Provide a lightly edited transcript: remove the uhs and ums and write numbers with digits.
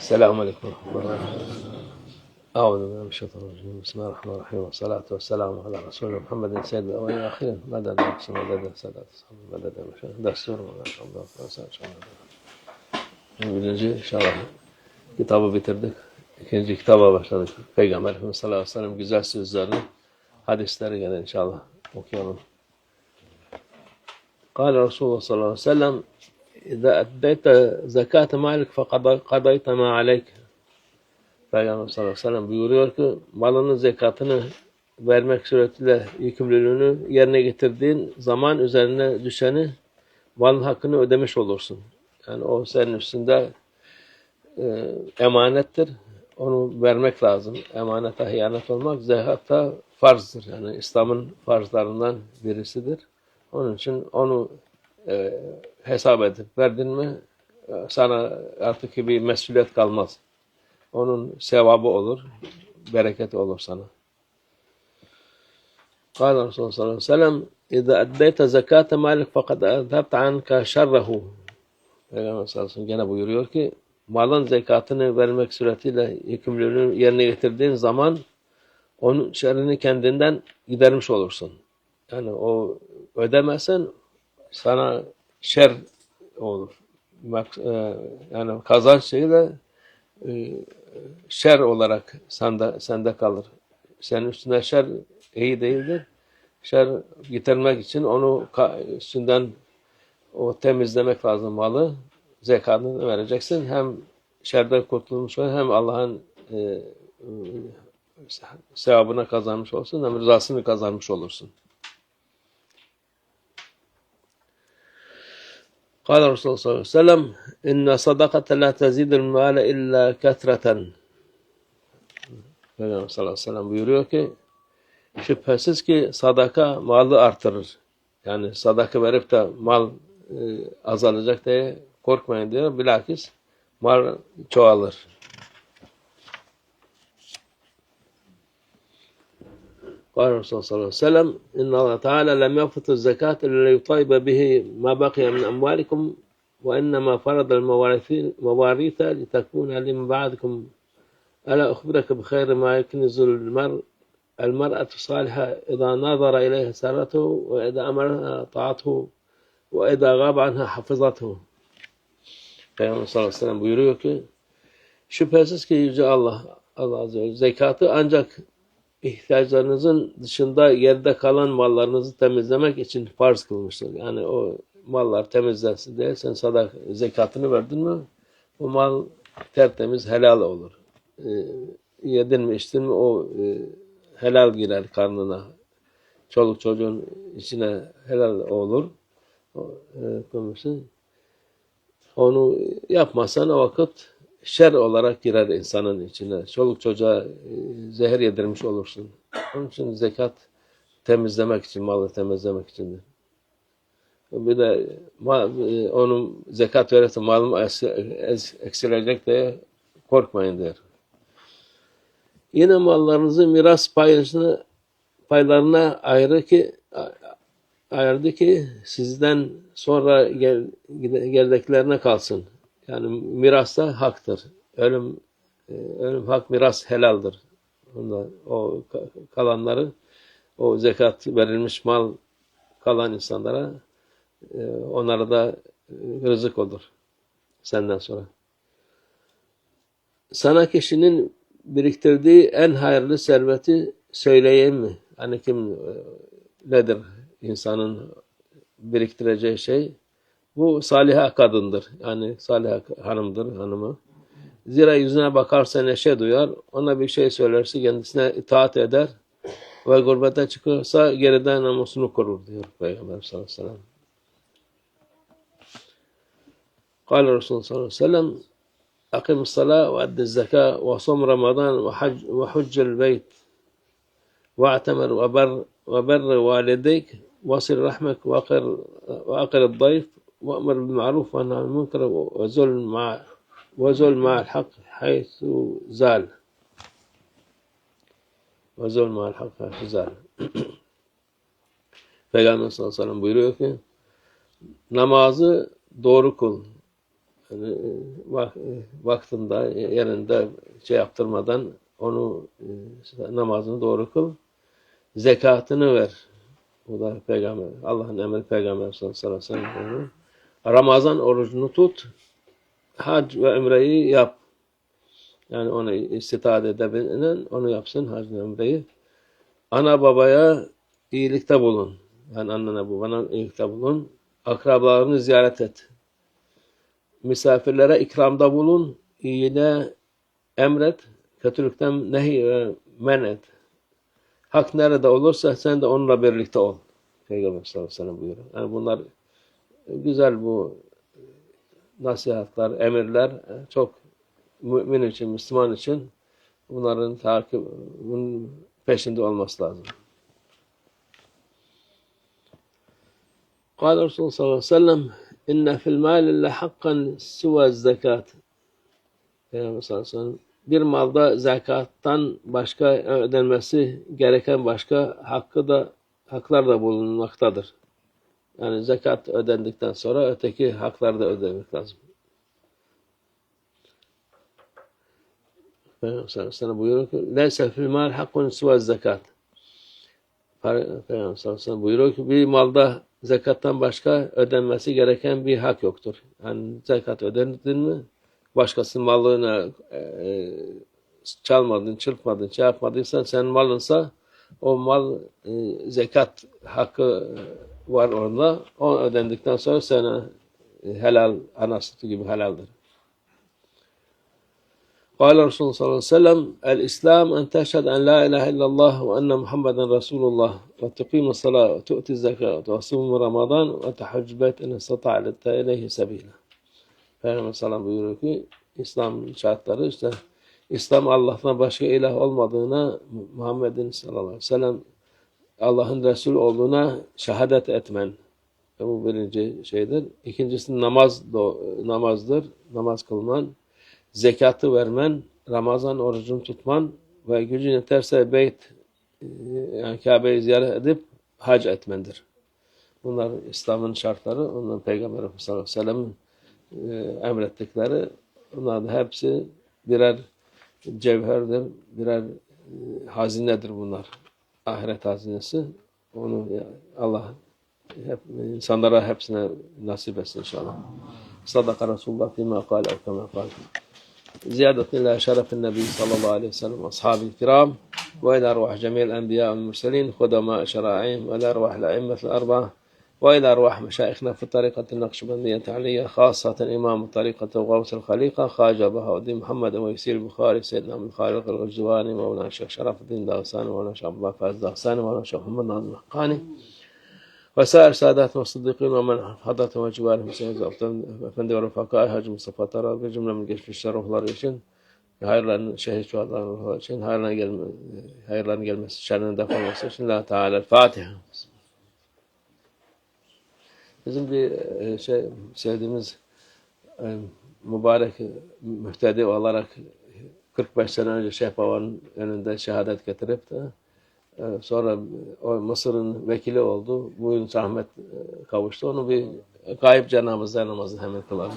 Selamünaleyküm. Euzu billahi mineşşeytanirracim. Bismillahirrahmanirrahim. Ve salatu vesselamu ala Resulina Muhammedin seyyidil evvelin ve ahirin. Mededen nefsin mededen sadat mededen meşâhid. Desturun ve meşâhid. Birinci inşallah kitabı bitirdik. İkinci kitaba başladık. Peygamber Efendimiz sallallahu aleyhi ve sellem güzel sözlerini, hadisleri gene inşallah okuyalım. قال رسول الله صلى الله عليه وسلم إذا أديت زكاة مالك فقضيت ما عليك. Peygamber sallallahu aleyhi ve sellem buyuruyor ki malının zekatını vermek suretiyle yükümlülüğünü yerine getirdiğin zaman üzerine düşeni malın hakkını ödemiş olursun. Yani o senin üstünde emanettir. Onu vermek lazım. Emanete hıyanet olmak zekat da farzdır. Yani İslam'ın farzlarından birisidir. Onun için onu hesap edip verdin mi sana artık bir mesuliyet kalmaz. Onun sevabı olur, bereketi olur sana. Kâle Resulullah sallallahu aleyhi ve sellem اِذَا اَدَّيْتَ زَكَاةَ مَالِكَ فَقَدْ اَذْهَبْتَ عَنْكَ شَرَّهُ. Peygamber sallallahu aleyhi ve sellem gene buyuruyor ki malın zekatını vermek suretiyle yükümlülüğünü yerine getirdiğin zaman onun şerrini kendinden gidermiş olursun. Yani o ödemezsen sana şer olur. Yani kazanç şeyi de şer olarak sende kalır. Senin üstüne şer iyi değildir. Şer getirmek için onu üstünden o temizlemek lazım malı. Zekatını vereceksin. Hem şerden kurtulmuş olur, hem Allah'ın sevabını kazanmış olursun, hem rızasını kazanmış olursun. قال رسول الله صلى الله عليه وسلم إن صدقة لا تزيد المال إلا كثرة. Peygamber sallallahu aleyhi ve sellem buyuruyor ki şüphesiz ki sadaka malı artırır. Yani sadaka verip de mal azalacak diye korkmayın diyor. Bilakis mal çoğalır. قال رسول الله صلى الله عليه وسلم إن الله تعالى لم يفرض الزكاة إلا ليطيب به ما بقي من أموالكم وإنما فرض المواريث لتكون لمن بعدكم ألا أخبرك بخير ما يكنز المرأة الصالحة إذا نظر إليها سرته وإذا أمرها طاعته وإذا غاب عنها حفظته. Peygamber sallallahu aleyhi ve sellem buyuruyor ki şüphesiz ki Yüce Allah Azze ve Celle zekatı ancak ihtiyaçlarınızın dışında yerde kalan mallarınızı temizlemek için farz kılmıştır. Yani o mallar temizlensin diye sen zekatını verdin mi o mal tertemiz helal olur. Yedin mi içtin mi o helal girer karnına. Çoluk çocuğun içine helal olur. Onu yapmazsan o vakit şer olarak girer insanın içine. Çoluk çocuğa zehir yedirmiş olursun. Onun için zekat temizlemek için, malı temizlemek içindir. Bir de onun zekat verirse malım eksilecek diye korkmayın der. Yine mallarınızı miras paylarına ayırdı ki sizden sonra geldiklerine kalsın. Yani mirasta haktır. Ölüm hak, miras helaldir. O kalanları, o zekat verilmiş mal kalan insanlara onlara da rızık olur senden sonra. Sana kişinin biriktirdiği en hayırlı serveti söyleyeyim mi? Hani kim nedir insanın biriktireceği şey? Bu saliha kadındır. Yani saliha hanımı. Zira yüzüne bakarsa neşe duyar. Ona bir şey söylerse kendisine itaat eder. Ve gurbete çıkarsa geriden namusunu korur diyor Peygamber sallallahu aleyhi ve sellem. Kâle Resulullah sallallahu aleyhi ve sellem akimus salâ ve addiz zekâ ve som ramazan ve huccel beyt ve atemer ve berre valideyk ve sil rahmek ve akir dayf وأمر بالمعروف وأنهى عن المنكر وزل مع الحق حيث زال. وزل مع الحق حيث زال. Peygamber sallallahu aleyhi ve sellem buyuruyor ki namazı doğru kıl. Yani, vaktinde, yerinde şey yaptırmadan onu namazını doğru kıl. Zekatını ver. Bu da peygamber, Allah'ın emri peygamber sallallahu aleyhi ve sellem. Ramazan orucunu tut. Hac ve umreyi yap. Yani onu istitaat edebilen onu yapsın, hac ve umreyi. Ana babaya iyilikte bulun. Yani annene babana iyilikte bulun. Akrabalarını ziyaret et. Misafirlere ikramda bulun. İyiliğe emret. Kötülükten nehy ve men et. Hak nerede olursa sen de onunla birlikte ol. Peygamber sallallahu aleyhi ve sellem buyuruyor. Yani bunlar güzel, bu nasihatler, emirler çok mümin için, Müslüman için bunların bunun peşinde olması lazım. قال رسول صلى الله عليه وسلم إن في المال لحقا سوى الزكاة. Peygamber sallallahu aleyhi ve sellem, bir malda zekattan başka ödenmesi gereken başka haklar da bulunmaktadır. Yani zekat ödendikten sonra öteki haklar da ödemek lazım. Peygamber sallallahu aleyhi ve sellem buyuruyor ki لَيْسَ فِي الْمَالِ حَقٌّ سُوَى الزَّكَاتِ. Peygamber sallallahu aleyhi ve sellem buyuruyor ki bir malda zekattan başka ödenmesi gereken bir hak yoktur. Yani zekat ödendin mi, başkasının malına çalmadın, çırpmadın, şey yapmadıysan, senin malınsa o mal zekat hakkı var orada. O ödendikten sonra sana helal, ana sütü gibi helaldir. قال رسول الله صلى الله عليه وسلم الإسلام أن تشهد أن لا إله إلا الله وأن محمدا رسول الله وتقيم الصلاة وتؤتي الزكاة وتصوم رمضان وتحج البيت إن استطعت إليه سبيلا. Peygamber sallallahu buyuruyor ki İslam şartları işte İslam Allah'tan başka ilah olmadığına, Muhammed'in sallallahu aleyhi ve sellem Allah'ın Resulü olduğuna şehadet etmen. Bu birinci şeydir. İkincisi namazdır. Namaz kılman. Zekatı vermen, Ramazan orucunu tutman ve gücün yeterse yani Kabe'yi ziyaret edip hac etmendir. Bunlar İslam'ın şartları, onlar Peygamber sallallahu aleyhi ve sellem'in emrettikleri. Bunlar da hepsi birer cevherdir, birer hazinedir bunlar. Ahiret hazinesi. Onu Allah insanlara hepsine nasip etsin inşallah. Sadaka Resulullah fîmâ kâle ev kemâ kâle. زيادة إلى شرف النبي صلى الله عليه وسلم وأصحابه الكرام وإلى أرواح جميع الأنبياء والمرسلين خدماء شرائعهم وإلى أرواح الأئمة الأربعة وإلى أرواح مشايخنا في الطريقة النقشبندية التعلية خاصة إمام الطريقة غوث الخليقة خواجة بهاء الدين محمد ويسير البخاري سيدنا من خالق الغزواني مولانا الشيخ شرف الدين داغستاني مولانا الشيخ عبد الله فايز داغستاني مولانا الشيخ محمد ناظم الحقاني وسائر ساداتنا والصديقين ومن حضرتهم وجوارهم Hüseyin Efendi ve Rıfakâ Hacı Mustafa Tarar ve cümlemin geçmişler ruhları için, hayırların şehit şuhadaların ruhları için, hayırların gelmesi, şerrinin def olması için Allah Teala Fatiha. Bizim bir sevdiğimiz mübarek mühtedi olarak 45 sene önce Şeyh Baba'nın önünde şehadet getirip de sonra o Mısır'ın vekili oldu. Bu yıl rahmet kavuştu. Onu bir gayip cenazesi namazını hemen kılar.